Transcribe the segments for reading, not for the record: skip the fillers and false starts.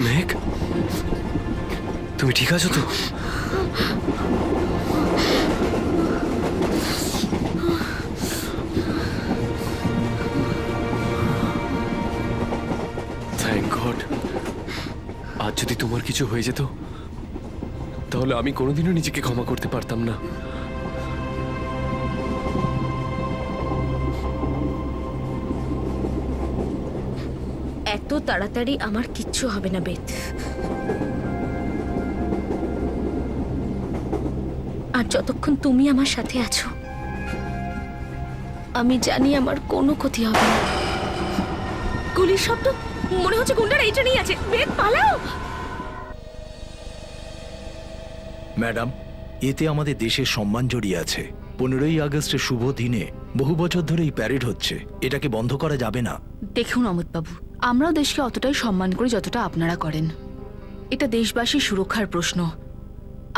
মেঘ, তুমি ঠিক আছো তো? Thank god. আজ যদি তোমার কিছু হয়ে যেত তাহলে আমি কোনোদিনও নিজেকে ক্ষমা করতে পারতাম না। এত তাড়াতাড়ি আমার কিচ্ছু হবে না বেদ। আর যতক্ষণ তুমি আমার সাথে আছো আমি জানি আমার কোনো ক্ষতি হবে না। গুলির শব্দ, মনে হচ্ছে গুন্ডারা এটা নিয়ে আছে। বেদ, পালাও। ম্যাডাম, এতে আমাদের দেশের সম্মান জড়িয়ে আছে। 15ই আগস্টের শুভ দিনে বহু বছর ধরে এই প্যারেড হচ্ছে, এটাকে বন্ধ করা যাবে না। দেখুন অমিতবাবু, আমরাও দেশকে অতটাই সম্মান করি যতটা আপনারা করেন। এটা দেশবাসীর সুরক্ষার প্রশ্ন।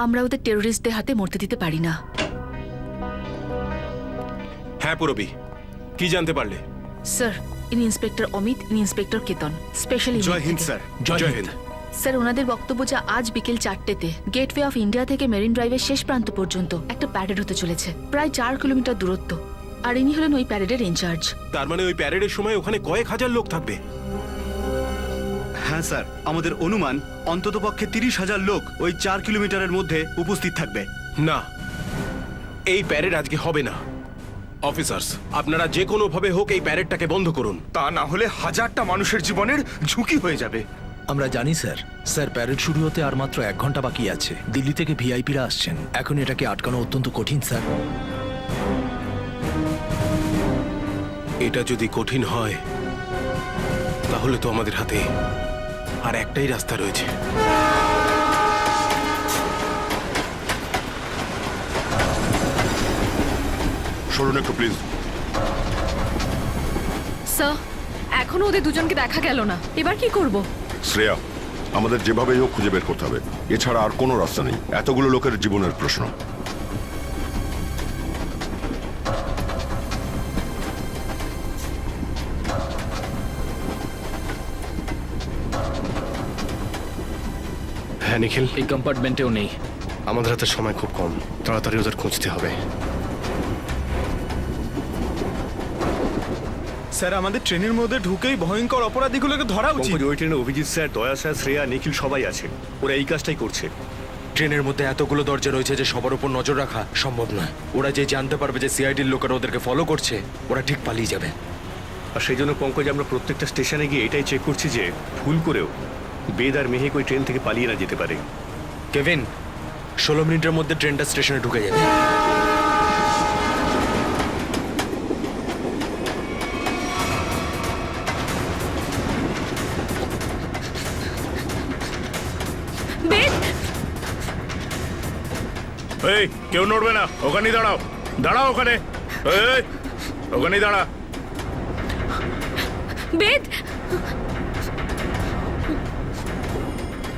আমরা ওদের টেরোরিস্টদের হাতে মরতে দিতে পারি না। হ্যাঁ পুরবি, কি জানতে পারলে? স্যার, ইনি ইন্সপেক্টর অমিত, ইনি ইন্সপেক্টর কেতন, স্পেশাল জয় হিন্দ স্যার। জয় হিন্দ। স্যার, ওনাদের বক্তব্য যা আজ বিকেল 4টেতে গেটওয়ে অফ ইন্ডিয়া থেকে মেরিন ড্রাইভের শেষ প্রান্ত পর্যন্ত একটা প্যারেড হতে চলেছে, প্রায় 4 কিলোমিটার দূরত্ব। আর ইনি হলেন ওই প্যারেডের ইনচার্জ। তার মানে ওই প্যারেডের সময় ওখানে কয়েক হাজার লোক থাকবে? হ্যাঁ স্যার, আমাদের অনুমান অন্ততপক্ষে 30,000 লোক ওই 4 কিলোমিটারের মধ্যে উপস্থিত থাকবে। না, এই প্যারেড আজকে হবে না। অফিসার্স, আপনারা যে কোনো ভাবে হোক এই প্যারেডটাকে বন্ধ করুন। তা না হলে হাজারটা মানুষের জীবনের ঝুঁকি হয়ে যাবে। আমরা জানি স্যার। স্যার, প্যারেড শুরু হতে আর মাত্র 1 ঘন্টা বাকি আছে। দিল্লি থেকে ভিআইপিরা আসছেন, এখন এটাকে আটকানো অত্যন্ত কঠিন স্যার। এটা যদি কঠিন হয় তাহলে তো আমাদের হাতে আর একটাই রাস্তা রয়েছে। সরুন একটু প্লিজ। স্যার, এখনো ওদের দুজনকে দেখা গেল না। এবার কি করব? শ্রেয়া, আমাদের যেভাবেই হোক খুঁজে বের করতে হবে। এছাড়া আর কোনো রাস্তা নেই। এতগুলো লোকের জীবনের প্রশ্ন। হ্যাঁ নিখিল, এই কম্পার্টমেন্টেও নেই। আমাদের হাতে সময় খুব কম, তাড়াতাড়ি ওদের খুঁজতে হবে। স্যার, আমাদের ট্রেনের মধ্যে ঢুকেই ভয়ঙ্কর অপরাধীগুলোকে ধরা উচিত। ওই ট্রেনে অভিজিৎ স্যার, দয়া স্যার, শ্রেয়া, নিখিল সবাই আছে। ওরা এই কাজটাই করছে। ট্রেনের মধ্যে এতগুলো দরজা রয়েছে যে সবার উপর নজর রাখা সম্ভব নয়। ওরা যে জানতে পারবে যে সিআইডির লোকেরা ওদেরকে ফলো করছে, ওরা ঠিক পালিয়ে যাবে। আর সেই জন্য পঙ্কজ, আমরা প্রত্যেকটা স্টেশনে গিয়ে এটাই চেক করছি যে ভুল করেও বেদ আর মেহেক ওই ট্রেন থেকে পালিয়ে না যেতে পারে। কেভিন, 16 মিনিটের মধ্যে ট্রেনটা স্টেশনে ঢুকে যাবে। বেদ, এই, কেউ নড়বে না, ওখানেই দাঁড়াও। দাঁড়াও ওখানে, এই, ওখানেই দাঁড়া। বেদ,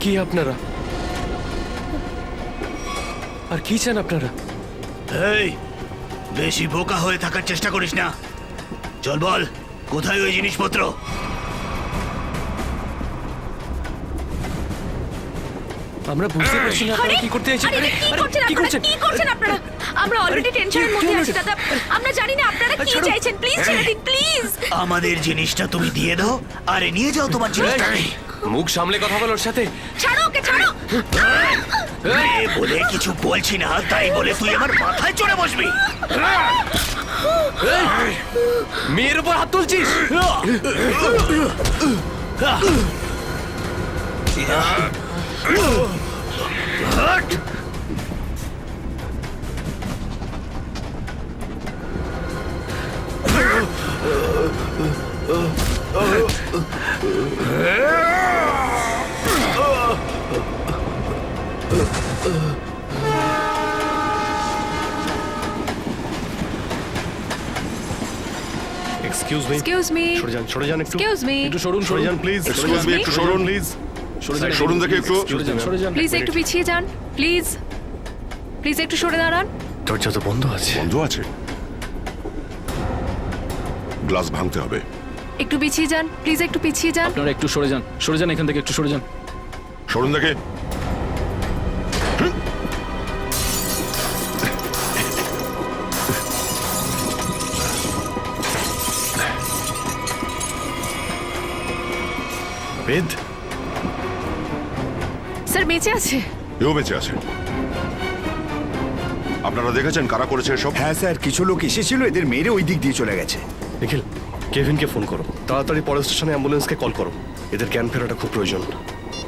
কি আপনারা? আর কি চান আপনারা? এই, বেশি বোকা হয়ে থাকার চেষ্টা করিস না। চল বল, কোথায় ওই জিনিসপত্র? আমরা বুঝতে পারছি না আপনারা কি করতে চাইছেন। আরে, কি করছেন আপনারা? আমরা অলরেডি টেনশনের মধ্যে আছি দাদা। আমরা জানি না আপনারা কি চাইছেন। প্লিজ ছেড়ে দিন, প্লিজ। আমাদের জিনিসটা তুমি দিয়ে দাও, আরে নিয়ে যাও তোমার জিনিসটা। মুখ সামলে কথা বল ওর সাথে। ছাড়ো ওকে, ছাড়ো। বলে কিছু বলছি না, তাই বলে তুই আমার মাথায় চড়ে বসবি? মেয়ের উপর হাত তুলছিস? এক্সকিউজ মি এক্সকিউজ মি সরে যান একটু এক্সকিউজ মি একটু সরুন সরে যান প্লিজ Excuse me, একটু সরুন। প্লিজ সরুন দেখে একটু। সরে যান প্লিজ একটু পিছিয়ে যান প্লিজ প্লিজ একটু সরে দাঁড়ান দরজা তো বন্ধ আছে বন্ধ আছে, গ্লাস ভাঙতে হবে। একটু পিছিয়ে যান প্লিজ একটু পিছিয়ে যান আপনারা একটু সরে যান এখান থেকে একটু সরে যান সরুন দেখে। বেদ স্যার বেঁচে আছে এও বেঁচে আছে। আপনারা দেখেছেন কারা করেছে এসব? হ্যাঁ স্যার, কিছু লোক এসেছিল, এদের মেরে ওই দিক দিয়ে চলে গেছে। নিখিল কেভিনকে ফোন করো, তাড়াতাড়ি পরের স্টেশনে অ্যাম্বুলেন্সকে কল করো। এদের জ্ঞান ফেরাটা খুব প্রয়োজন।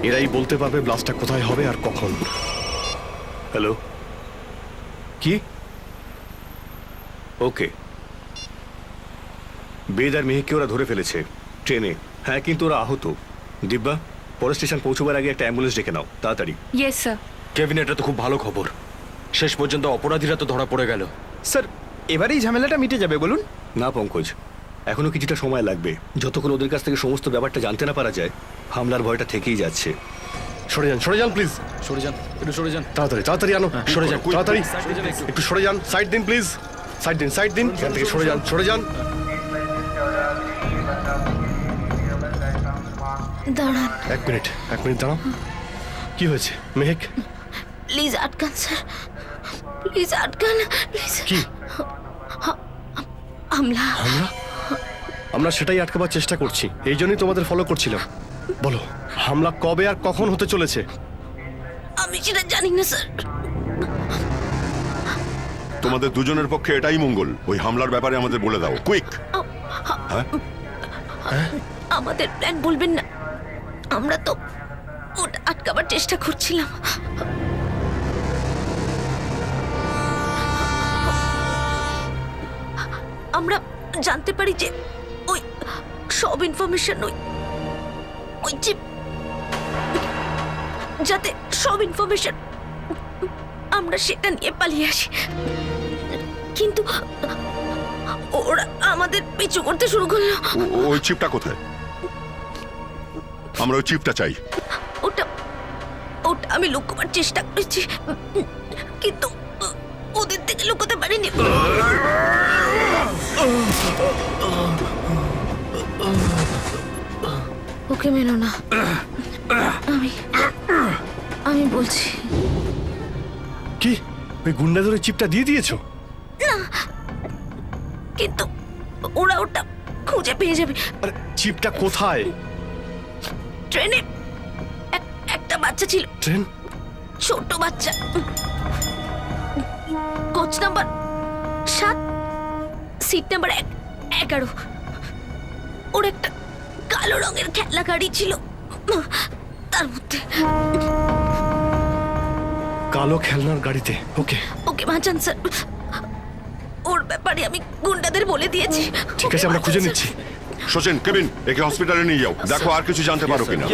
এরাই বলতে পারবে ব্লাস্টটা কোথায় হবে আর কখন। হ্যালো, কি? ওকে, বেদ আর মেহেককে ওরা ধরে ফেলেছে ট্রেনে। হ্যাঁ, কিন্তু ওরা আহত। দিব্যা, পরের স্টেশন পৌঁছবার আগে একটা অ্যাম্বুলেন্স ডেকে নাও তাড়াতাড়ি। ইয়েস স্যার কেভিন, এটা তো খুব ভালো খবর। শেষ পর্যন্ত অপরাধীরা তো ধরা পড়ে গেল। স্যার, এবারেই ঝামেলাটা মিটে যাবে বলুন? না পঙ্কজ, এখনো কিছুটা সময় লাগবে। যতক্ষণ ওদের কাছ থেকে সমস্ত ব্যাপারটা জানতে না পারা যায়, হামলার ভয়টা থেকেই যাচ্ছে। সরে যান প্লিজ। সরে যান একটু সরে যান তাড়াতাড়ি আনো। সরে যান তাড়াতাড়ি, একটু সরে যান। সাইড দিন প্লিজ, সাইড দিন এখান থেকে। সরে যান। দাঁড়ান এক মিনিট দাঁড়াও। কি হয়েছে মেহেক? প্লিজ আটকান স্যার, প্লিজ আটকান প্লিজ। কি হামলা আমরা সেটাই আটকাবার চেষ্টা করছি, এই জন্যই তোমাদের ফলো করছিলাম। বলো, হামলা কবে আর কখন হতে চলেছে? আমি সেটা জানি না স্যার। তোমাদের দুজনের পক্ষে এটাই মঙ্গল। ওই হামলার ব্যাপারে আমাদের বলে দাও, কুইক। আমাদের প্ল্যান বলবেন না, আমরা তো ওটা আটকাবার চেষ্টা করছিলাম। আমরা জানতে পারি যে ওই সব ইনফরমেশন ওই চিপ, যাতে সব ইনফরমেশন আমরা সেটা নিয়ে পালিয়ে আসি। কিন্তু ওরা আমাদের পিছু করতে শুরু করলো। ওই চিপটা কোথায়? আমরা ওই চিপটা চাই। ওটা ওটা আমি লুকোবার চেষ্টা করেছি, কিন্তু ওদের থেকে লুকোতে পারিনি। ওকে মেনো না, আমি বলছি। কি, ওই গুন্ডাদের ওই চিপটা দিয়ে দিয়েছো? কিন্তু ওরা ওটা খুঁজে পেয়ে যাবে। আরে চিপটা কোথায়? ট্রেনে একটা বাচ্চা ছিল, ট্রেন? ছোট বাচ্চা, কোচ নাম্বার 7, সিট নাম্বার 11। ওর একটা কালো রঙের খেলনা গাড়ি ছিল, তার মধ্যে। কালো খেলনার গাড়িতে? ওকে ওকে বাঁচান স্যার, ওর ব্যাপারে আমি গুন্ডাদের বলে দিয়েছি। ঠিক আছে, আমরা খুঁজে নিচ্ছি। সচিন, কেবিন, একে হসপিটালে নিয়ে যাও। দেখো আর কিছু জানতে পারো কিনা।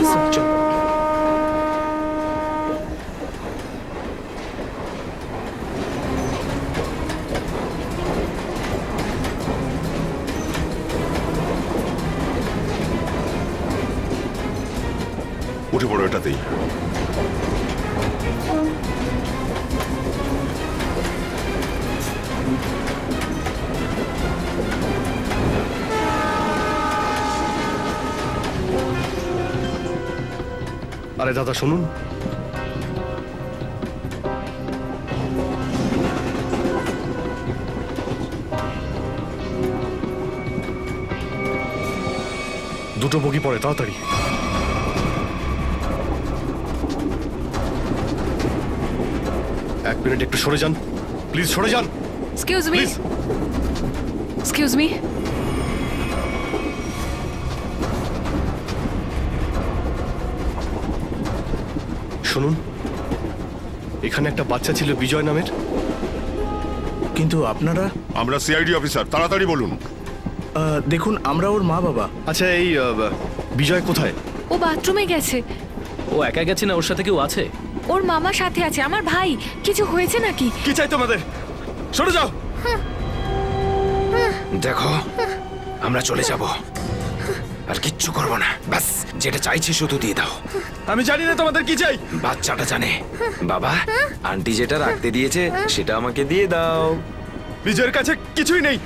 উঠে পড়ো এটাতেই। আরে দাদা শুনুন, দুটো বগি পড়ে, তাড়াতাড়ি। এক মিনিট, একটু সরে যান প্লিজ, সরে যান excuse me, please. Excuse me. শুনুন, এখানে একটা বাচ্চা ছিল বিজয় নামের। কিন্তু আপনারা? আমরা সিআইডি অফিসার, তাড়াতাড়ি বলুন। দেখুন, আমরা ওর মা বাবা। আচ্ছা, এই বিজয় কোথায়? ও বাথরুমে গেছে। ও একা গেছে না, ওর সাথে কেউ আছে? ওর মামা সাথে আছে। আমার ভাই, কিছু হয়েছে নাকি? কি চাই তোমাদের? সরে যাও। দেখো, আমরা চলে যাব, আর কিচ্ছু করবো না। ব্যাস যেটা চাইছি শুধু দিয়ে দাও। আমি জানি না তোমাদের কি চাই। বাচ্চাটা জানে। বাবা, আন্টি যেটা রাখতে দিয়েছে সেটা আমাকে দিয়ে দাও। বিজয়ের কাছে কিছুই নেই,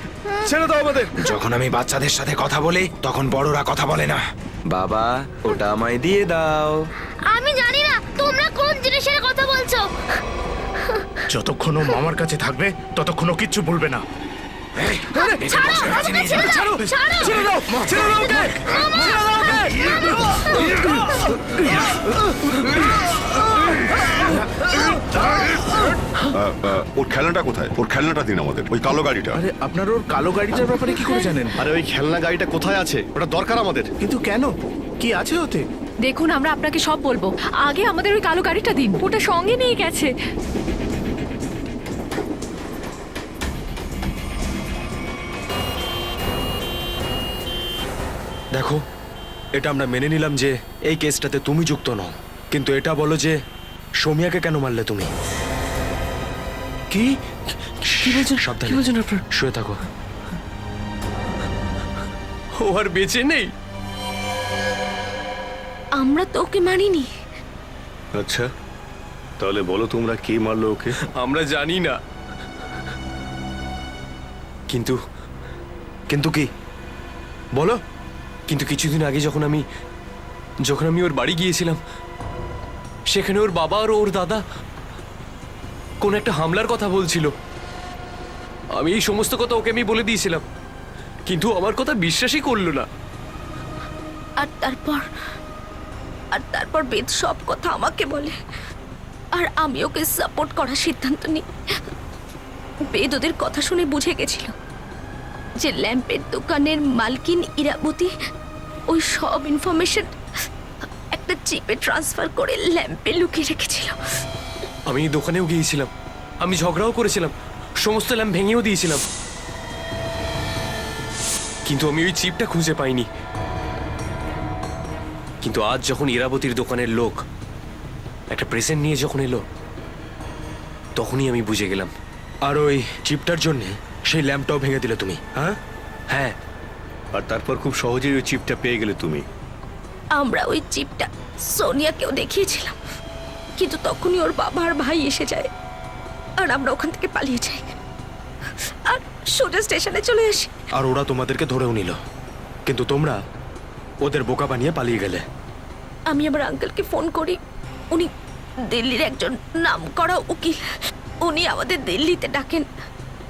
ছেড়ে দাও আমাদের। যখন আমি বাচ্চাদের সাথে কথা বলি তখন বড়রা কথা বলে না। বাবা, ওটা আমায় দিয়ে দাও। আমি জানি না তোমরা কোন জিনিসের কথা বলছো। যতক্ষণ ও মামার কাছে থাকবে ততক্ষণ ও কিচ্ছু বলবে না। এই, নিজের বসের কাছে নিয়ে যাও। ওর খেলনাটা কোথায়? ওর খেলনাটা দিন আমাদের, ওই কালো গাড়িটা। আরে আপনার ওর কালো গাড়িটার ব্যাপারে কি করে জানেন? আরে ওই খেলনা গাড়িটা কোথায় আছে? ওটা দরকার আমাদের। কিন্তু কেন, কি আছে ওতে? দেখুন, আমরা আপনাকে সব বলবো। আগে আমাদের ওই কালো গাড়িটা দিন, ওটা সঙ্গে নিয়ে গেছে। দেখো, এটা আমরা মেনে নিলাম যে এই কেসটাতে তুমি যুক্ত নও, কিন্তু এটা বলো যে সোমিয়াকে কেন মারলে তুমি? কি কি বলছেন? সাবধানে। কি বলছেন আপনার? শুয়ে থাকো। ও আর বেঁচে নেই। আমরা তো ওকে মারিনি। আচ্ছা, তাহলে বলো তোমরা কে মারলো ওকে? আমরা জানি না। কিন্তু কিন্তু কি বলো? কিন্তু কিছুদিন আগে যখন আমি ওর বাড়ি গিয়েছিলাম, সেখানে ওর বাবা আর ওর দাদা কোন একটা হামলার কথা বলছিল। আমি এই সমস্ত কথা ওকে আমি বলে দিয়েছিলাম, কিন্তু আমার কথা বিশ্বাসই করলো না। আর তারপর বেদ সব কথা আমাকে বলে, আর আমি ওকে সাপোর্ট করার সিদ্ধান্ত নিই। বেদ ওদের কথা শুনে বুঝে গেছিল যে ল্যাম্পের দোকানের মালকিন ইরাবতী ওই সব ইনফরমেশন একটা চিপে ট্রান্সফার করে ল্যাম্পে লুকিয়ে রেখেছিল। আমি এই দোকানেও গিয়েছিলাম, আমি ঝগড়াও করেছিলাম, সমস্ত ল্যাম্প ভেঙেও দিয়েছিলাম, কিন্তু আমি ওই চিপটা খুঁজে পাইনি। কিন্তু আজ যখন ইরাবতীর দোকানের লোক একটা প্রেজেন্ট নিয়ে যখন এলো, তখনই আমি বুঝে গেলাম। আর ওই চিপটার জন্যে সেই ল্যাম্পটাও ভেঙে দিলে তুমি? হ্যাঁ হ্যাঁ, আর তারপর খুব সহজেই ওই চিপটা পেয়ে গেলে তুমি। আমরা ওই চিপটা সোনিয়াকেও দেখিয়েছিলাম, কিন্তু তখনই ওর বাবা আর ভাই এসে যায়, আর আমরা ওখান থেকে পালিয়ে যাই আর সোজা স্টেশনে চলে আসি। আর ওরা তোমাদেরকে ধরেও নিল, কিন্তু তোমরা ওদের বোকা বানিয়ে পালিয়ে গেলে। আমি আমার আঙ্কেলকে ফোন করি, উনি দিল্লির একজন নামকরা উকিল, উনি আমাদের দিল্লিতে ডাকেন,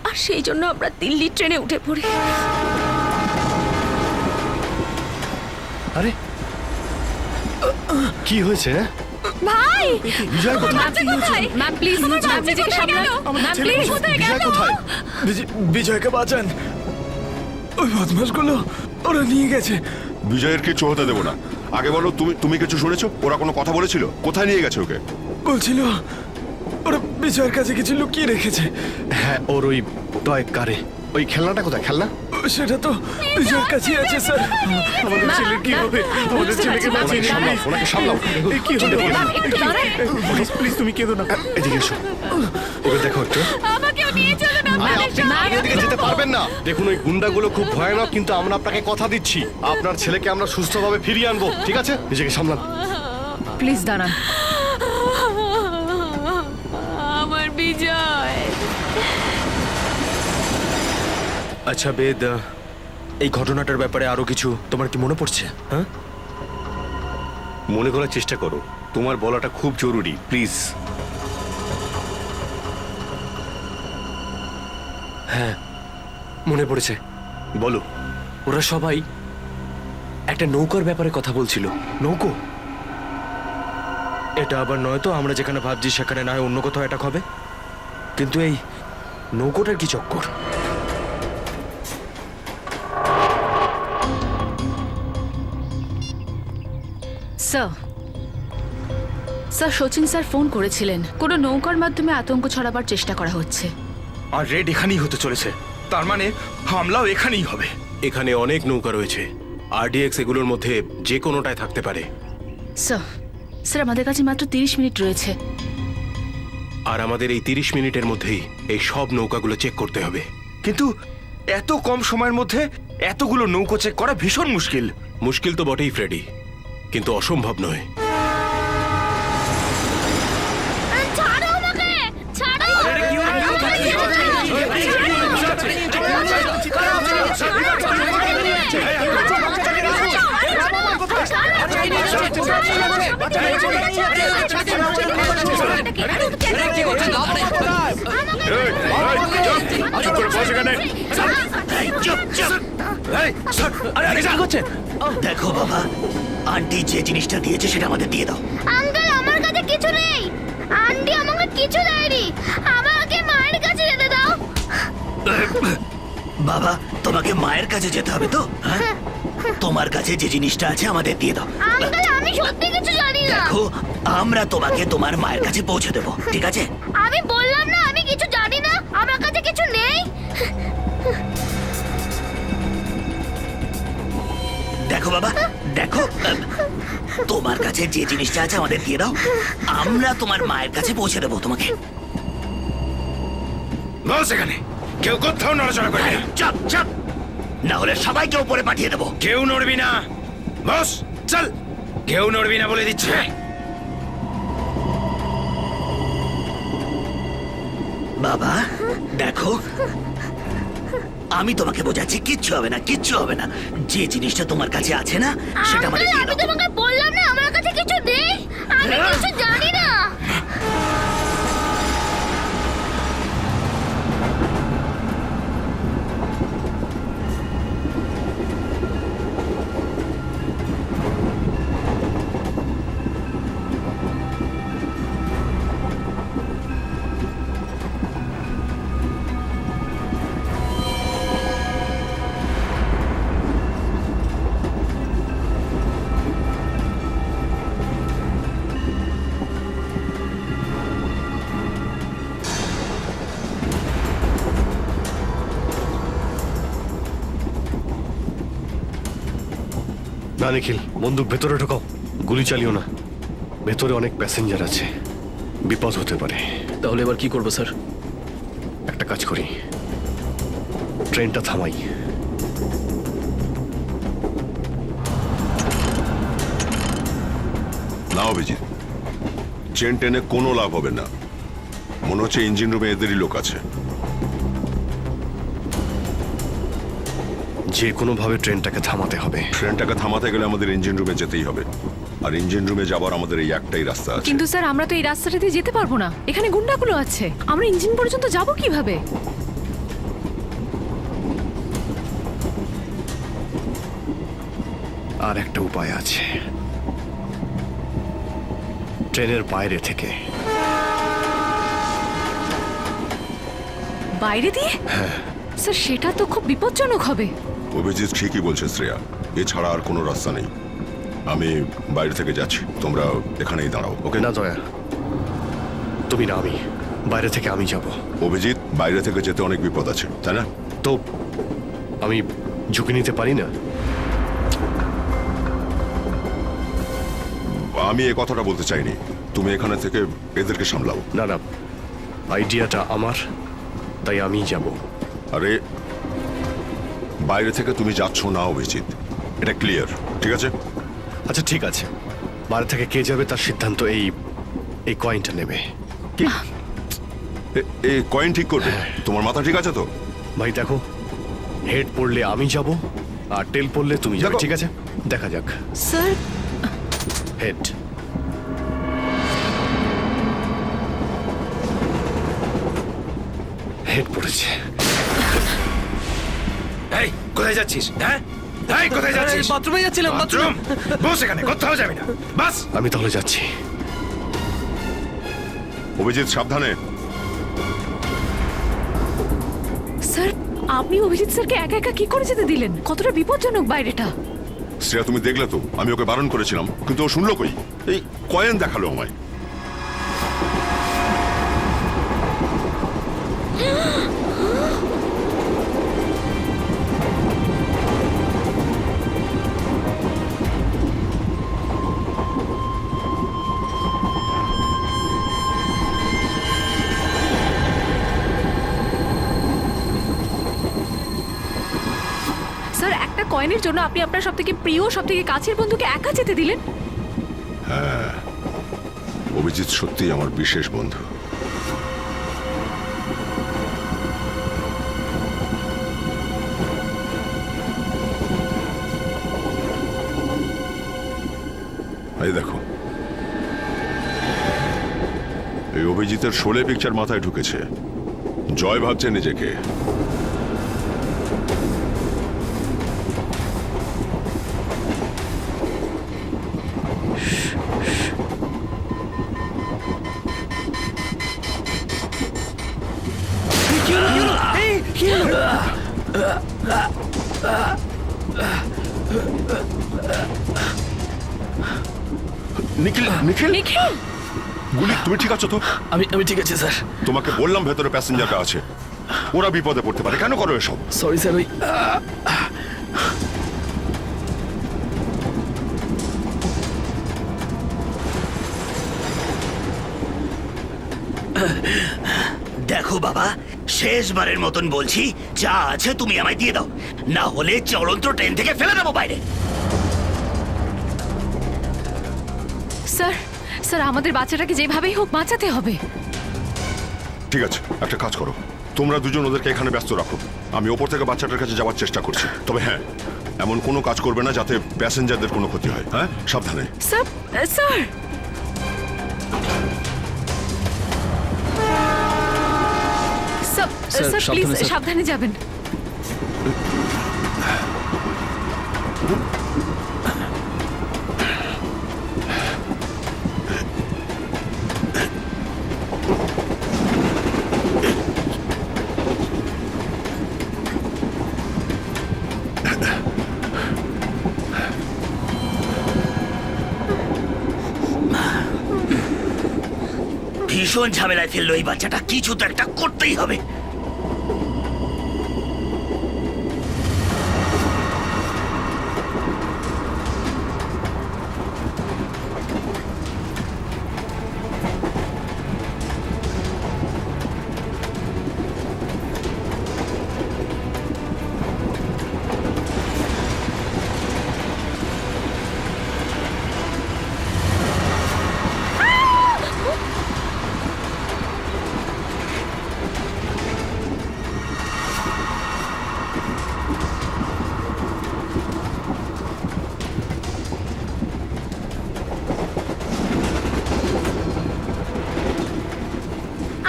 আর সেই জন্য আমরা দিল্লি ট্রেনে উঠে পড়ি। আরে কি হয়েছে? ভাই বিজয় কোথায়? ম্যাম প্লিজ, ম্যাম নিজেকে সামলান। ম্যাম প্লিজ, বিজয় কোথায়? বিজয়কে বাঁচান, ওই বদমাশগুলো ওরা নিয়ে গেছে। বিজয়ের কিছু হতে দেবো না। আগে বলো, তুমি কিছু শুনেছো? ওরা কোনো কথা বলেছিল? কোথায় নিয়ে গেছে ওকে? বলছিল ওরা বিজয়ের কাছে কিছু লুকিয়ে রেখেছে। হ্যাঁ, ওর ওই টয় কারে। ওই খেলনাটা কোথায়? খেলনা সেটা তো বিজয়ের কাছে আছে স্যার। আমাদের ছেলের কি হবে? আমাদের ছেলেকে বাঁচিয়ে নিন। ওনাকে সামলাও। এই কি হলো? একটু দাঁড়ান। প্লিজ তুমি কেঁদো না। এদিকে এসো, ওকে দেখো একটু। আমাকেও নিয়ে চলো না। আপনি এদিকে যেতে পারবেন না। দেখুন, ওই গুন্ডাগুলো খুব ভয়ানক, কিন্তু আমরা আপনাকে কথা দিচ্ছি আপনার ছেলেকে আমরা সুস্থভাবে ফিরিয়ে আনবো। ঠিক আছে, নিজেকে সামলান। প্লিজ দাঁড়ান। আমার বিজয়। আচ্ছা বেদ, এই ঘটনাটার ব্যাপারে আরো কিছু তোমার কি মনে পড়ছে? হ্যাঁ, মনে করার চেষ্টা করো। তোমার বলাটা খুব জরুরি, প্লিজ। হ্যাঁ মনে পড়েছে। বলো। ওরা সবাই একটা নৌকার ব্যাপারে কথা বলছিল। নৌকো? এটা আবার নয়তো আমরা যেখানে ভাবছি সেখানে না হয় অন্য কোথাও অ্যাটাক হবে, কিন্তু এই নৌকোটার কি চক্কর? স্যার সচিন স্যার ফোন করেছিলেন, কোনো নৌকার মাধ্যমে আতঙ্ক ছড়াবার চেষ্টা করা হচ্ছে। আর রেড এখানেই হতে চলেছে, তার মানে হামলাও এখানেই হবে। এখানে অনেক নৌকা রয়েছে, আরডিএক্স এগুলোর মধ্যে যে কোনোটায় থাকতে পারে। স্যার আমাদের কাছে মাত্র 30 মিনিট রয়েছে, আর আমাদের এই 30 মিনিটের মধ্যেই এই সব নৌকাগুলো চেক করতে হবে। কিন্তু এত কম সময়ের মধ্যে এতগুলো নৌকো চেক করা ভীষণ মুশকিল। মুশকিল তো বটেই ফ্রেডি, কিন্তু অসম্ভব নয়। ছাড়ো আমাকে, ছাড়ো। চুপ করে বস এখানে। দেখো বাবা, আন্টি যে জিনিসটা দিয়েছে সেটা আমাদের দিয়ে দাও। আঙ্কেল, আমার কাছে কিছু নেই। আন্টি আমাকে কিছু দেয়নি। আমাকে মায়ের কাছে যেতে দাও। বাবা, তোমাকে মায়ের কাছে যেতে হবে তো? হ্যাঁ? তোমার কাছে যে জিনিসটা আছে আমাদের দিয়ে দাও। আঙ্কেল, আমি সত্যি কিছু জানি না। দেখো, আমরা তোমাকে তোমার মায়ের কাছে পৌঁছে দেবো, ঠিক আছে? আমি বললাম না আমি কিছু জানি না, আমার কাছে কিছু নেই। দেখো বাবা, দেখো, তোমার কাছে যে জিনিসটা আছে আমাদের দিয়ে দাও, আমরা তোমার মায়ের কাছে পৌঁছে দেবো তোমাকে। বস এখানে, কেউ কোথাও নড়াচড়া করবে না। চাপ চাপ, না হলে সবাইকে উপরে পাঠিয়ে দেবো। কেউ নড়বি না। বস চল, কেউ নড়বি না বলে দিচ্ছে। বাবা দেখো, আমি তোমাকে বোঝাচ্ছি, কিচ্ছু হবে না, কিচ্ছু হবে না। যে জিনিসটা তোমার কাছে আছে না সেটা আমাদের দিয়ে আমি দাও। তোমাকে বললাম না আমার কাছে কিছু নেই, আমি কিছু জানি না। না নিখিল, বন্দুক ভেতরে ঢোকাও, গুলি চালিও না। ভেতরে অনেক প্যাসেঞ্জার আছে, বিপদ হতে পারে। তাহলে এবার কি করবো স্যার? একটা কাজ করি, ট্রেনটা থামাই। না অভিজিৎ, চেন টেনে কোনো লাভ হবে না। মনে হচ্ছে ইঞ্জিন রুমে এদেরই লোক আছে। যে কোনোভাবে ট্রেনটাকে থামাতে হবে। ট্রেনটাকে থামাতে গেলে আমাদের ইঞ্জিন রুমে যেতেই হবে, আর ইঞ্জিন রুমে যাবার আমাদের এই একটাই রাস্তা আছে। কিন্তু স্যার, আমরা তো এই রাস্তাটা দিয়ে যেতে পারবো না। এখানে গুন্ডাগুলো আছে, আমরা ইঞ্জিন পর্যন্ত যাব কিভাবে? আর একটা উপায় আছে, ট্রেনের বাইরে থেকে। বাইরে দিয়ে? স্যার, সেটা তো খুব বিপজ্জনক হবে। অভিজিৎ ঠিকই বলছে শ্রেয়া, এছাড়া আর কোনো রাস্তা নেই। আমি বাইরে থেকে যাচ্ছি, তোমরা এখানেই দাঁড়াও, ওকে? না দয়া, তুমি না, আমি বাইরে থেকে আমি যাব। অভিজিৎ, বাইরে থেকে যেতে অনেক বিপদ আছে, তাই না? তো আমি ঝুঁকি নিতে পারি না? আমি এ কথাটা বলতে চাইনি। তুমি এখানে থেকে এদেরকে সামলাও। না না, আইডিয়াটা আমার, তাই আমিই যাব। আরে বাইরে থেকে তুমি যাচ্ছ না অভিজিৎ, এটা ক্লিয়ার, ঠিক আছে? আচ্ছা ঠিক আছে, বাইরে থেকে কে যাবে তার সিদ্ধান্ত এই কয়েনটা নেবে। এই কয়েন ঠিক করবে? তোমার মাথা ঠিক আছে তো? ভাই দেখো, হেড পড়লে আমি যাব আর টেল পড়লে তুমি যাবে, দেখো। ঠিক আছে? দেখা যাক। Sir, head. হেড পড়েছে। এই কোথায় যাচ্ছিস? হ্যাঁ, এই কোথায় যাচ্ছিস? বাথরুমে যাচ্ছিলাম। বাথরুম? বস এখানে, কোথাও যাবি না। বাস। আমি তাহলে যাচ্ছি। অভিজিৎ সাবধানে। স্যার, আপনি অভিজিৎ স্যারকে একা একা কি করে যেতে দিলেন? কতটা বিপজ্জনক বাইরেটা। শ্রেয়া, তুমি দেখলে তো, আমি ওকে বারণ করেছিলাম, কিন্তু ও শুনলো কই? এই কয়েন দেখালো আমায়। স্যার, কয়েনের জন্য আপনি আপনার সব থেকে প্রিয় সব থেকে কাছের বন্ধুকে একা যেতে দিলেন? অভিজিৎ সত্যিই আমার বিশেষ বন্ধু। এই দেখো, এই অভিজিতের শোলে পিকচার মাথায় ঢুকেছে। জয় ভাবছে নিজেকে। নিখিল, নিখিল, নিখিল! গুলি, তুমি ঠিক আছো তো? আমি ঠিক আছে স্যার। তোমাকে বললাম ভেতরে প্যাসেঞ্জাররা আছে, ওরা বিপদে পড়তে পারে। কেন করো এসব? সরি স্যার, ওই দেখো বাবা, শেষবারের মতন বলছি, যা আছে তুমি আমায় দিয়ে দাও, না হলে চলন্ত ট্রেন থেকে ফেলে দেবো বাইরে। স্যার, স্যার আমাদের বাচ্চাটাকে যেভাবেই হোক বাঁচাতে হবে। ঠিক আছে, একটা কাজ করো, তোমরা দুজন ওদেরকে এখানে ব্যস্ত রাখো। আমি ওপর থেকে বাচ্চাটার কাছে যাওয়ার চেষ্টা করছি। তবে হ্যাঁ, এমন কোনো কাজ করবে না যাতে প্যাসেঞ্জারদের কোনো ক্ষতি হয়। হ্যাঁ, সাবধানে। Sir, sir! স্যার প্লিজ সাবধানে যাবেন। ভীষণ ঝামেলায় ফেললো এই বাচ্চাটা, কিছু তো একটা করতেই হবে।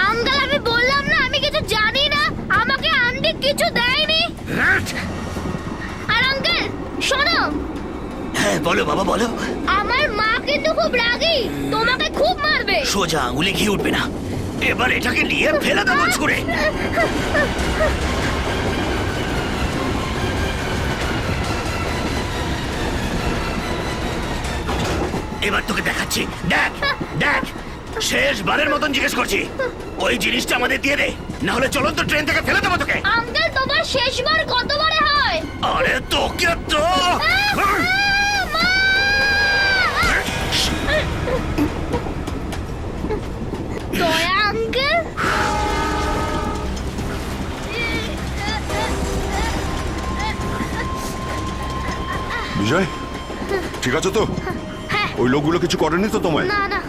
আঙ্কেল, আমি বললাম না আমি কিছু জানি না, আমাকে আন্টি কিছু দেয়নি। আর আঙ্কেল শোনো। হ্যাঁ বলো বাবা, বলো। আমার মা কিন্তু খুব রাগী, তোমাকে খুব মারবে। সোজা আঙুলে ঘি উঠবে না, এবার এটাকে নিয়ে ফেলে দেবো ছুঁড়ে। এবার তোকে দেখাচ্ছি, দেখ দেখ, শেষবারের মতন জিজ্ঞেস করছি, ওই জিনিসটা আমাদের দিয়ে দে, না হলে চলন্ত ট্রেন থেকে ফেলে দেবো তোকে। আঙ্কেল, তোমার শেষবার কতবারে হয়? আরে তোকে তো দয়া আঙ্কেল। বিজয়, ঠিক আছে তো? ওই লোকগুলো কিছু করেনি তো তোমায়? না না,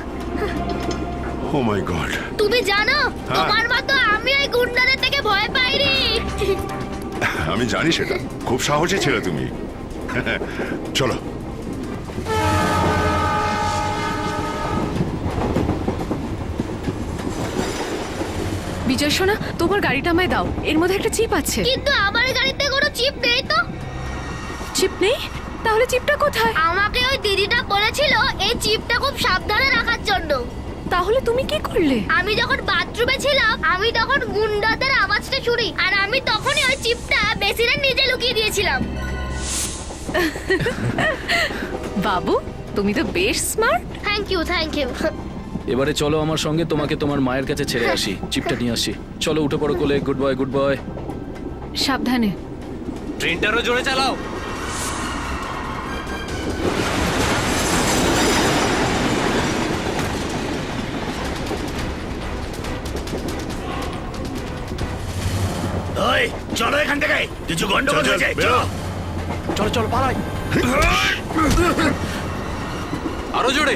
ও মাই গড! তুমি জানো হ্যাঁ। তোমার মতো আমি ওই গুন্ডাদের থেকে ভয় পাইনি। আমি জানি সেটা, খুব সাহসী ছেলে তুমি। চলো। বিজয় সোনা, তোমার গাড়িটা আমায় দাও, এর মধ্যে একটা চিপ আছে। কিন্তু আমার গাড়িতে কোনো চিপ নেই তো। চিপ নেই? তাহলে চিপটা কোথায়? আমাকে ওই দিদিটা বলেছিল এই চিপটা খুব সাবধানে রাখার জন্য। তাহলে তুমি কি করলে? আমি যখন বাথরুমে ছিলাম আমি তখন গুন্ডাদের আওয়াজটা শুনি, আর আমি তখনই ওই চিপটা বেসিনের নিচে লুকিয়ে দিয়েছিলাম। বাবু, তুমি তো বেশ smart. Thank you, thank you. এবারে চলো আমার সঙ্গে, তোমাকে তোমার মায়ের কাছে ছেড়ে আসি, চিপটা নিয়ে আসি। চলো, উঠে পড়ো কোলে। Good boy, good boy. সাবধানে। ট্রেনটারও জোরে চালাও। ওই চলো এখান থেকে, কিছু গন্ডগোল হয়েছে। চলো। চলো চলো পালাই। আরো জোরে।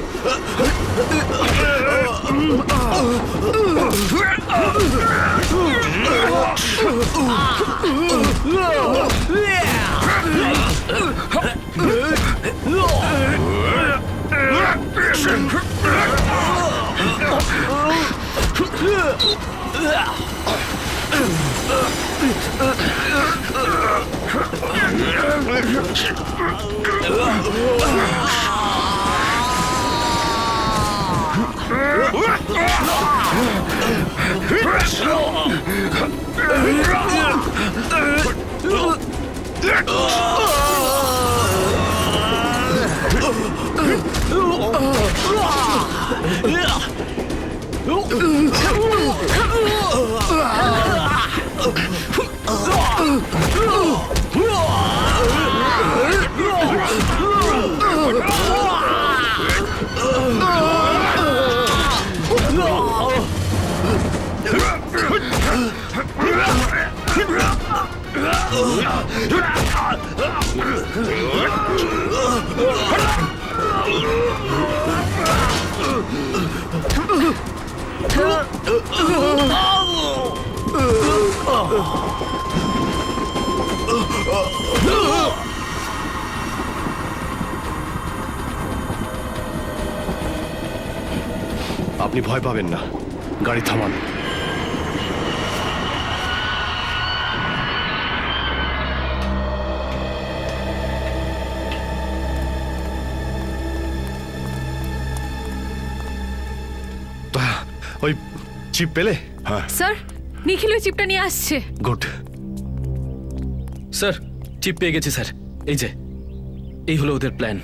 আপনি ভয় পাবেন না, গাড়ি থামান। ওই চিপ পেলে? হ্যাঁ স্যার, নিখিল ওই চিপটা নিয়ে আসছে। গুড। স্যার, চিপ পেয়ে গেছি স্যার। এই যে, এই হলো ওদের প্ল্যান।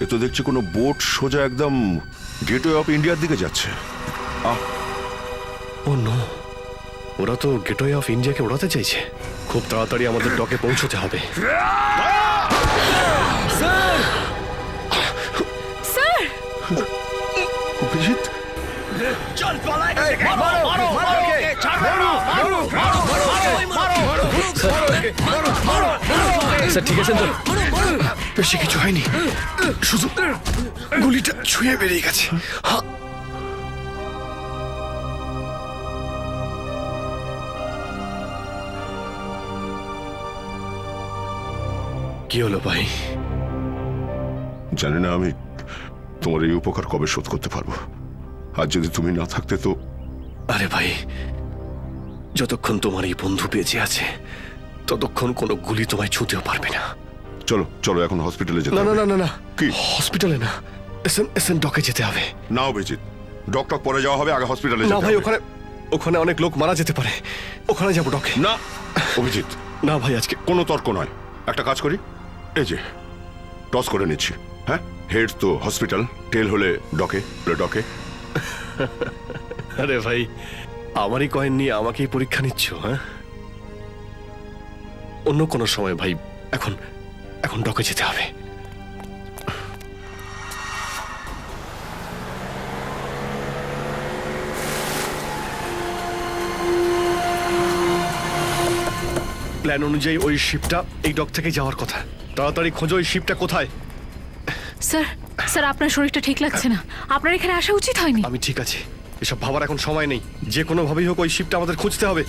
এ তো দেখছি কোনো বোট সোজা একদম গেটওয়ে অফ ইন্ডিয়ার দিকে যাচ্ছে। ও নো, ওরা তো গেটওয়ে অফ ইন্ডিয়াকে ওড়াতে চাইছে। খুব তাড়াতাড়ি আমাদের ডকে পৌঁছতে হবে। স্যার, অভিজিৎ, স্যার ঠিক আছেন তো? বেশি কিছু হয়নি, শুধু গুলিটা ছুঁয়ে বেরিয়ে গেছে। কি হলো ভাই? জানি না আমি তোমার এই উপকার কবে শোধ করতে পারবো। আর যদি তুমি না থাকতে তো। আরে ভাই, যতক্ষণ তোমার এই বন্ধু বেঁচে আছে ততক্ষণ কোনো গুলি তোমায় ছুঁতেও পারবে না। চলো চলো এখন হসপিটালে যেতে না না হবে। না না না, কি? হসপিটালে না, এসএন ডকে যেতে হবে। না অভিজিৎ, ডক্টর পরে যাওয়া হবে, আগে হসপিটালে না যেতে ভাই, হবে। ওখানে অনেক লোক মারা যেতে পারে, ওখানে যাবো ডকে। না অভিজিৎ, না ভাই, আজকে কোনো তর্ক নয়। একটা কাজ করি, এই যে টস করে নিচ্ছি। হ্যাঁ, হেড তো হসপিটাল, টেল হলে ডকে, ডকে। আরে ভাই, আমারই কয়েন নিয়ে আমাকেই পরীক্ষা নিচ্ছ? হ্যাঁ, অন্য কোনো সময় ভাই, এখন এখন ডকে যেতে হবে। প্ল্যান অনুযায়ী ওই শিপটা এই ডক থেকে যাওয়ার কথা। তাড়াতাড়ি খোঁজো ওই শিপটা কোথায়। স্যার, স্যার আপনার শরীরটা ঠিক লাগছে না, আপনার এখানে আসা উচিত হয়নি। আমি ঠিক আছি, এসব ভাবার এখন সময় নেই। যে কোনো ভাবেই হোক ওই শিপটা আমাদের খুঁজতে হবে।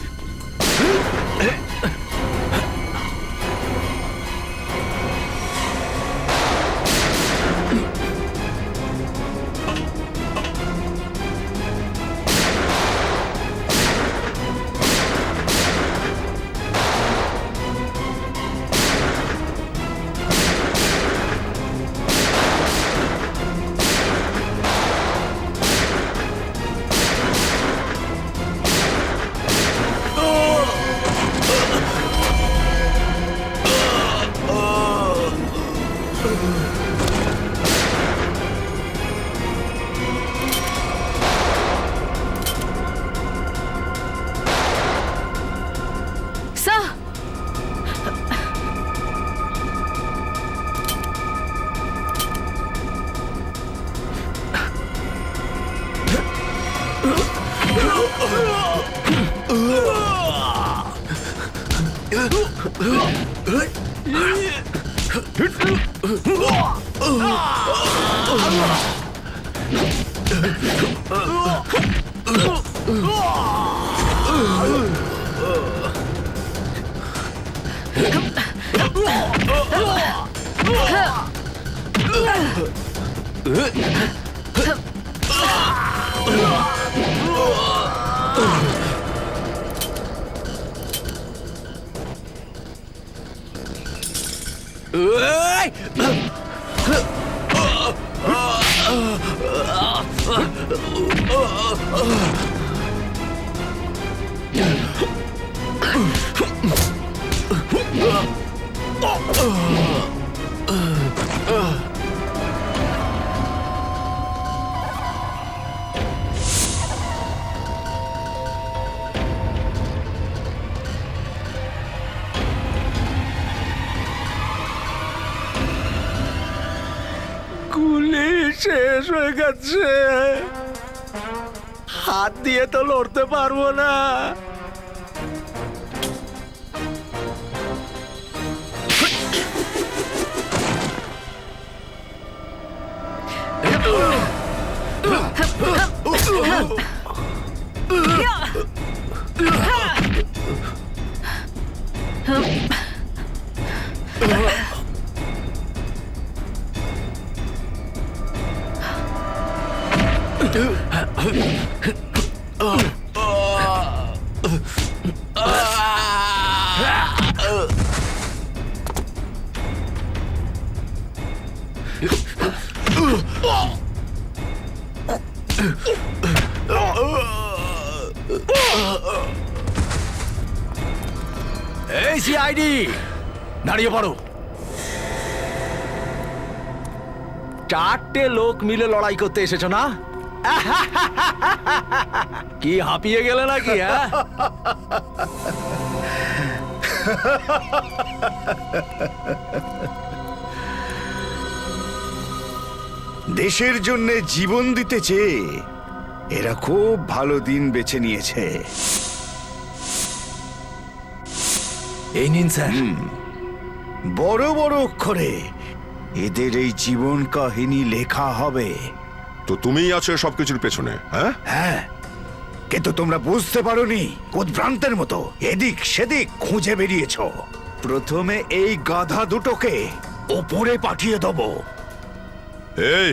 গুলি শেষ হয়ে গেছে, হাত দিয়ে তো লড়তে পারবো না। এই সিআইডি, দাঁড়িয়ে পড়ো। 4টে লোক মিলে লড়াই করতে এসেছো না? কি হাঁপিয়ে গেলে নাকি? হ্যাঁ, দেশের জন্য জীবন দিতে চেয়ে এরা খুব ভালো দিন বেছে নিয়েছে। এই নিন স্যার। বড় বড় অক্ষরে এদের এই জীবন কাহিনী লেখা হবে। তো তুমিই আছো সবকিছুর পেছনে, হ্যাঁ? হ্যাঁ, কিন্তু তোমরা বুঝতে পারোনি, উদ্ভ্রান্তের মতো এদিক সেদিক খুঁজে বেরিয়েছ। প্রথমে এই গাধা দুটোকে ওপরে পাঠিয়ে দেবো। এই,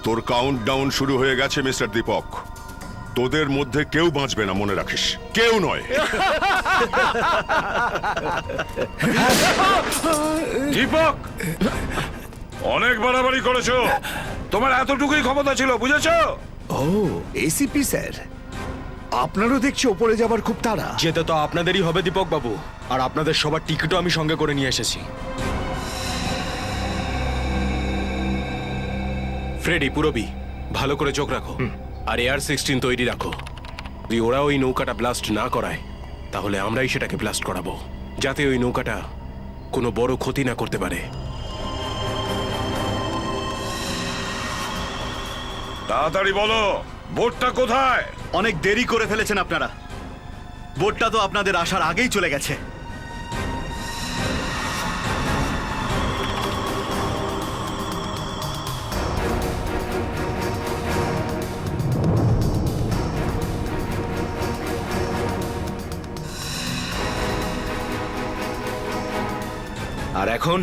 তোর কাউন্টডাউন শুরু হয়ে গেছে মিস্টার দীপক। তোদের মধ্যে কেউ বাঁচবে না, মনে রাখিস, কেউ নয়। দীপক, অনেক বাড়াবাড়ি করেছো। তোমার এতটুকুই ক্ষমতা ছিল, বুঝেছো? ও এসিপি স্যার, আপনারও দেখছি ওপরে যাবার খুব তাড়া। যেতে তো আপনাদেরই হবে দীপক বাবু, আর আপনাদের সবার টিকিটও আমি সঙ্গে করে নিয়ে এসেছি। ফ্রেডি, পুরবি, ভালো করে চোখ রাখো আর AR-16 তৈরি রাখো। যদি ওরা ওই নৌকাটা ব্লাস্ট না করায়, তাহলে আমরাই সেটাকে ব্লাস্ট করাবো, যাতে ওই নৌকাটা কোনো বড় ক্ষতি না করতে পারে। তাড়াতাড়ি বলো, বোটটা কোথায়? অনেক দেরি করে ফেলেছেন আপনারা। বোটটা তো আপনাদের আসার আগেই চলে গেছে। আর এখন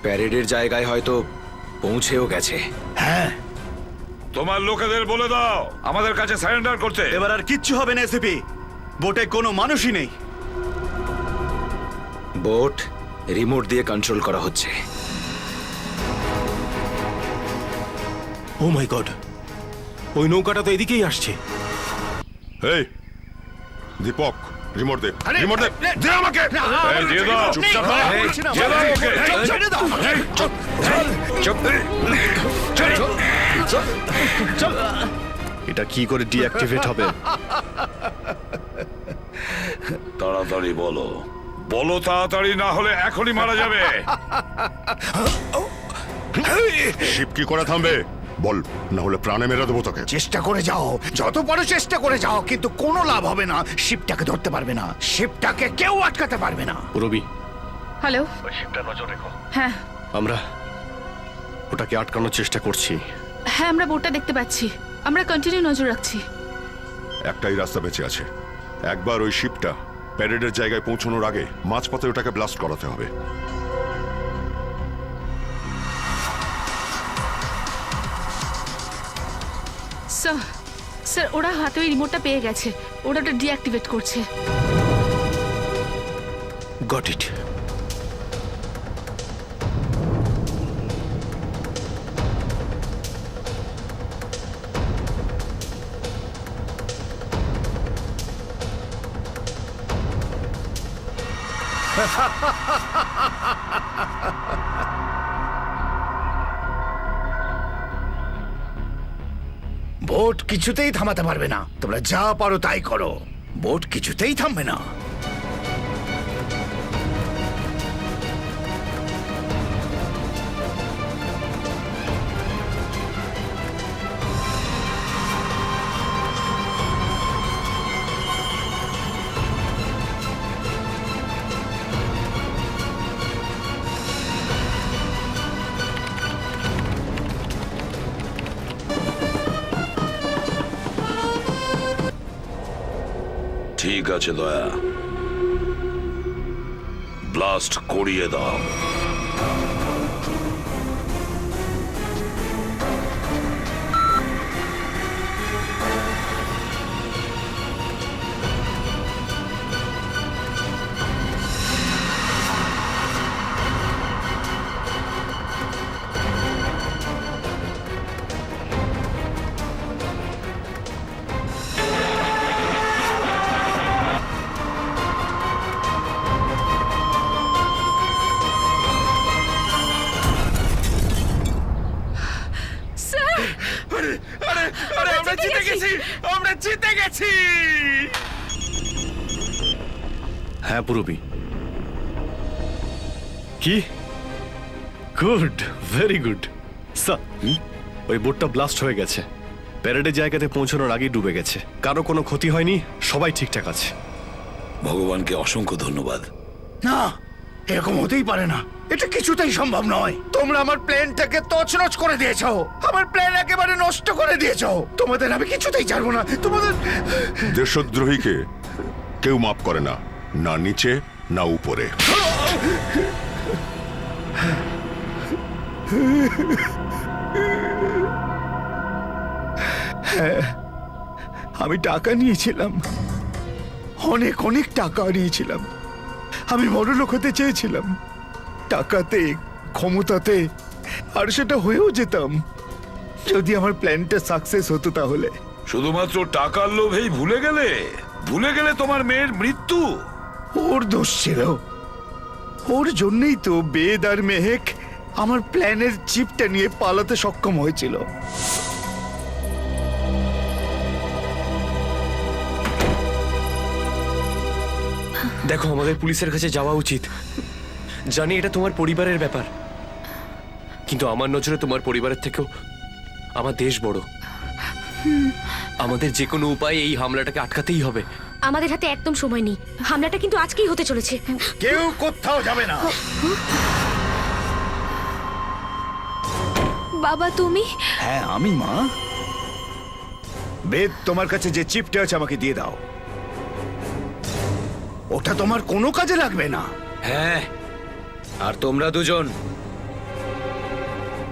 প্যারেডের জায়গায় হয়তো পৌঁছেও গেছে। হ্যাঁ, তোমার লোকেদের বলে দাও আমাদের কাছে সারেন্ডার করতে। এবার আর কিচ্ছু হবে না এসিপি, বোটে কোনো মানুষই নেই। বোট রিমোট দিয়ে কন্ট্রোল করা হচ্ছে। ও মাই গড, ওই নৌকাটা তো এদিকেই আসছে। এই দীপক, রিমোট দে, রিমোট দে, দে আমাকে। এই, দিয়ে দাও। চুপচাপ থাক। দিয়ে দাও ওকে। এটা কি করে ডিঅ্যাক্টিভেট হবে? তাড়াতাড়ি বলো, বলো তাড়াতাড়ি, না হলে এখনই মারা যাবে। শিপ কি করে থামবে? বল, না হলে প্রাণে মেরে দেবো তোকে। চেষ্টা করে যাও, যত পারো চেষ্টা করে যাও, কিন্তু কোনো লাভ হবে না। শিপটাকে ধরতে পারবে না, শিপটাকে কেউ আটকাতে পারবে না। রবি, হ্যালো, ওই শিপটা নজর রেখো। হ্যাঁ আমরা ওটাকে আটকানোর চেষ্টা করছি। হ্যাঁ আমরা বোটটা দেখতে পাচ্ছি, আমরা কন্টিনিউ নজর রাখছি। একটাই রাস্তা বেঁচে আছে, একবার ওই শিপটা প্যারেডের জায়গায় পৌঁছানোর আগে মাঝপথে ওটাকে ব্লাস্ট করাতে হবে। স্যার স্যার ওরা হাতে ওই রিমোটটা পেয়ে গেছে, ওরা ওটা ডিঅ্যাক্টিভেট করছে। Got it. বোট কিছুতেই থামাতে পারবে না, তোমরা যা পারো তাই করো, বোট কিছুতেই থামবে না। ঠিক আছে দয়া, ব্লাস্ট করিয়ে দাও। আমরা জিতে গেছি, আমরা জিতে গেছি। হ্যাঁ পুরবি, কি গুড, ভেরি গুড স্যার। ওই বোটটা ব্লাস্ট হয়ে গেছে, প্যারেডের জায়গাতে পৌঁছানোর আগেই ডুবে গেছে, কারো কোনো ক্ষতি হয়নি, সবাই ঠিকঠাক আছে। ভগবানকে অসংখ্য ধন্যবাদ। না, এরকম হতেই পারে না, এটা কিছুতেই সম্ভব নয়। তোমরা আমার প্লেনটাকে তছনছ করে দিয়েছো, আমার প্লেন একেবারে নষ্ট করে দিয়েছো। তোমাদের আমি কিছুতেই ছাড়বো না, তোমাদের। দেশদ্রোহীকে কেউ মাফ করে না, না নিচে না উপরে। আমি টাকা নিয়েছিলাম, অনেক অনেক টাকা নিয়েছিলাম। আমি বড়লোক হতে চেয়েছিলাম, টাকাতে, ক্ষমতাতে, আর সেটা হয়েও যেতাম যদি আমার প্ল্যানটা সাকসেস হতো। তাহলে শুধুমাত্র টাকার লোভেই ভুলে গেলে তোমার মেয়ের মৃত্যু। ওর দোষ ছিল, ওর জন্যই তো বেদ আর মেহেক আমার প্ল্যানের চিপটা নিয়ে পালাতে সক্ষম হয়েছিল। দেখো, আমাদের পুলিশের কাছে যাওয়া উচিত। জানি এটা তোমার পরিবারের ব্যাপার, কিন্তু আমার নজরে তোমার পরিবারের থেকেও আমার দেশ বড়। আমাদের যে কোনো উপায়ে এই হামলাটাকে আটকাতেই হবে। আমাদের হাতে একদম সময় নেই, হামলাটা কিন্তু আজকেই হতে চলেছে। কেউ কোথাও যাবে না। বাবা তুমি? হ্যাঁ আমি, মা। বেদ, তোমার কাছে যে চিপটা আছে আমাকে দিয়ে দাও। ওটা তোমার কোনো কাজে লাগবে না। হ্যাঁ, আর তোমরা দুজন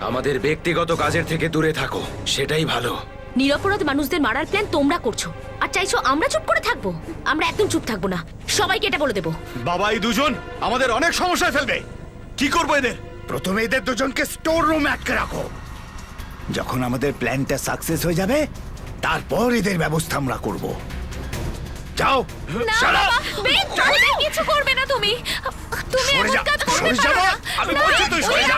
আমাদের ব্যক্তিগত কাজের থেকে দূরে থাকো, সেটাই ভালো। নিরপরাধ মানুষদের মারার প্ল্যান তোমরা করছো, আর চাইছো আমরা চুপ করে থাকবো? আমরা একদম চুপ থাকবো না, সবাইকে এটা বলে দেবো। বাবা, এই দুজন আমাদের অনেক সমস্যায় ফেলবে। কি করবো এদের? প্রথমে এদের দুজনকে স্টোর রুমে আটকে রাখো। যখন আমাদের প্ল্যানটা সাকসেস হয়ে যাবে, তারপর এদের ব্যবস্থা আমরা করব। যাও। না বাবা, বেদ, ওদের কিছু করবে না তুমি। তুমি এমন কাজ করতে পারো না। আমি বলছি তুই সরে যা।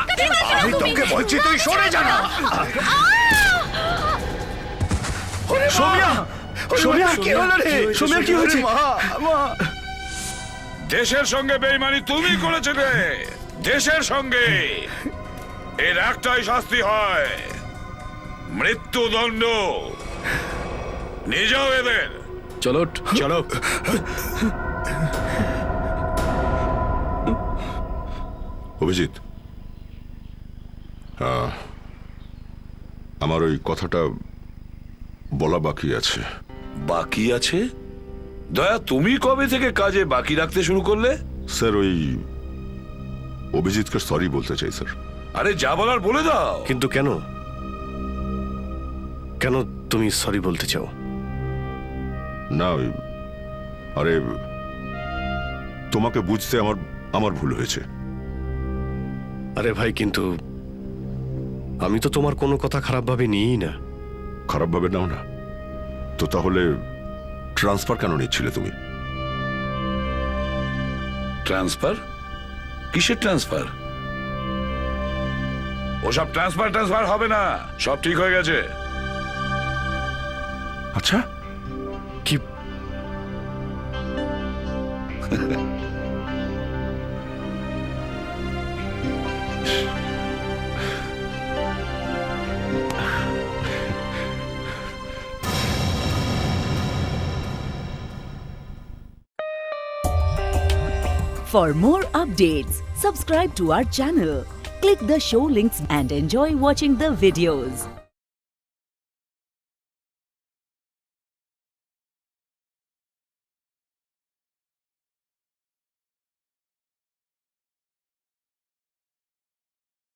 আমি তোকে বলছি তুই সরে যা না। সোমিয়া, সোমিয়া, কি হলো রে? সোমিয়া, কি হয়েছে? দেশের সঙ্গে বেইমানি তুমি করেছিলে, দেশের সঙ্গে। এর একটাই শাস্তি হয়, মৃত্যুদণ্ড। নিয়ে যাও এদের। চলো চলো। অভিজিৎ, আমার ওই কথাটা বলা বাকি আছে। বাকি আছে? দয়া, তুমি কবে থেকে কাজে বাকি রাখতে শুরু করলে? স্যার, ওই অভিজিৎকে সরি বলতে চাই স্যার। আরে যা বলার বলে দাও। কিন্তু কেন কেন তুমি সরি বলতে চাও? না আরে তোমাকে বুঝতে আমার ভুল হয়েছে। আরে ভাই, কিন্তু আমি তো তোমার কোনো কথা খারাপভাবে নিই না। খারাপভাবে নাও না তো তাহলে ট্রান্সফার কেন নিচ্ছিলে তুমি? ট্রান্সফার? কিসের ট্রান্সফার? ওসব ট্রান্সফার হবে না, সব ঠিক হয়ে গেছে। আচ্ছা, কি? For more updates, subscribe to our channel, click the show links and enjoy watching the videos.